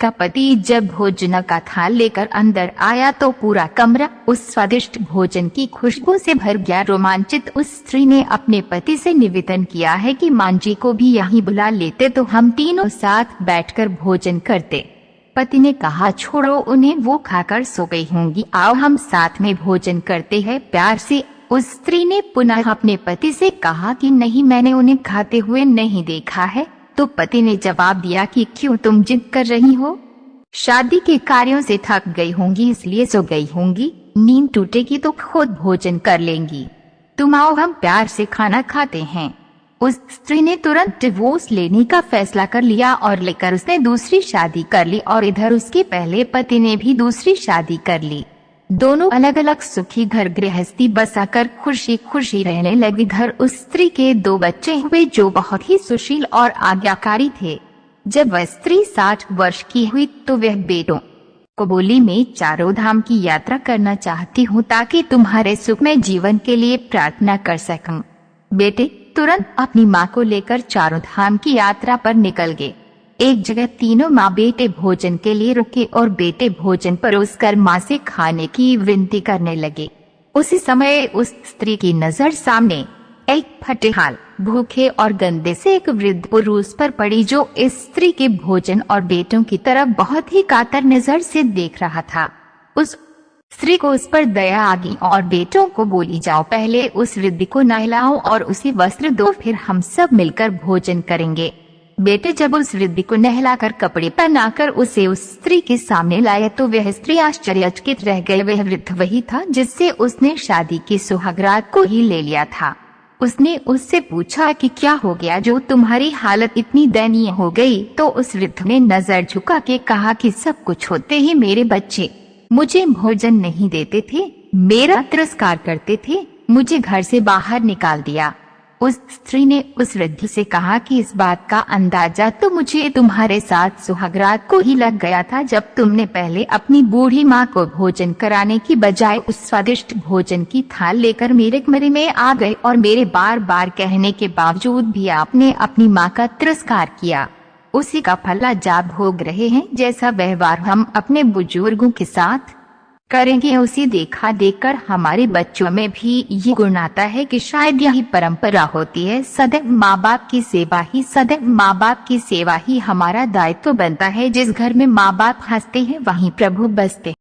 का पति जब भोजन का थाल लेकर अंदर आया तो पूरा कमरा उस स्वादिष्ट भोजन की खुशबू से भर गया। रोमांचित उस स्त्री ने अपने पति से निवेदन किया है कि मां जी को भी यहीं बुला लेते तो हम तीनों साथ बैठकर भोजन करते। पति ने कहा, छोड़ो उन्हें, वो खाकर सो गई होंगी, आओ हम साथ में भोजन करते हैं प्यार से। उस स्त्री ने पुनः अपने पति से कहा कि नहीं, मैंने उन्हें खाते हुए नहीं देखा है। तो पति ने जवाब दिया कि क्यों, तुम जिद कर रही हो? शादी के कार्यों से थक गई होंगी इसलिए सो गई होंगी, नींद टूटेगी तो खुद भोजन कर लेंगी। तुम आओ हम प्यार से खाना खाते हैं। उस स्त्री ने तुरंत डिवोर्स लेने का फैसला कर लिया और लेकर उसने दूसरी शादी कर ली और इधर उसके पहले पति ने भी दूसरी शादी कर ली। दोनों अलग अलग सुखी घर गृहस्थी बसाकर खुशी खुशी रहने लगी। इधर उस स्त्री के 2 बच्चे हुए जो बहुत ही सुशील और आज्ञाकारी थे। जब वह स्त्री 60 वर्ष की हुई तो वह बेटों को बोली, मैं चारों धाम की यात्रा करना चाहती हूँ ताकि तुम्हारे सुखमय जीवन के लिए प्रार्थना कर सकूं। बेटे तुरंत अपनी माँ को लेकर चारों धाम की यात्रा पर निकल गए। एक जगह तीनों माँ बेटे भोजन के लिए रुके और बेटे भोजन परोसकर माँ से खाने की विनती करने लगे। उसी समय उस स्त्री की नजर सामने एक फटेहाल, भूखे और गंदे से एक वृद्ध पुरुष पर पड़ी जो इस स्त्री के भोजन और बेटों की तरफ बहुत ही कातर नजर से देख रहा था। उस स्त्री को उस पर दया आ गई और बेटों को बोली, जाओ पहले उस वृद्ध को नहलाओ और उसे वस्त्र दो, फिर हम सब मिलकर भोजन करेंगे। बेटे जब उस वृद्ध को नहलाकर कपड़े पहनाकर उसे उस स्त्री के सामने लाए तो वह स्त्री आश्चर्यचकित रह गई। वह वृद्ध वही था जिससे उसने शादी की सुहागरात को ही ले लिया था। उसने उससे पूछा कि क्या हो गया जो तुम्हारी हालत इतनी दयनीय हो गई? तो उस वृद्ध ने नजर झुका के कहा कि सब कुछ होते ही मेरे बच्चे मुझे भोजन नहीं देते थे, मेरा तिरस्कार करते थे, मुझे घर से बाहर निकाल दिया। उस स्त्री ने उस वृद्ध से कहा कि इस बात का अंदाजा तो मुझे तुम्हारे साथ सुहागरात को ही लग गया था, जब तुमने पहले अपनी बूढ़ी माँ को भोजन कराने की बजाय उस स्वादिष्ट भोजन की थाल लेकर मेरे कमरे में आ गए और मेरे बार बार कहने के बावजूद भी आपने अपनी माँ का तिरस्कार किया। उसी का फल आज आप भोग रहे हैं। जैसा व्यवहार हम अपने बुजुर्गों के साथ करेंगे उसी देखा देखकर हमारे बच्चों में भी ये गुण आता है कि शायद यही परंपरा होती है। सदैव माँ बाप की सेवा ही हमारा दायित्व बनता है। जिस घर में माँ बाप हंसते हैं वहीं प्रभु बसते हैं।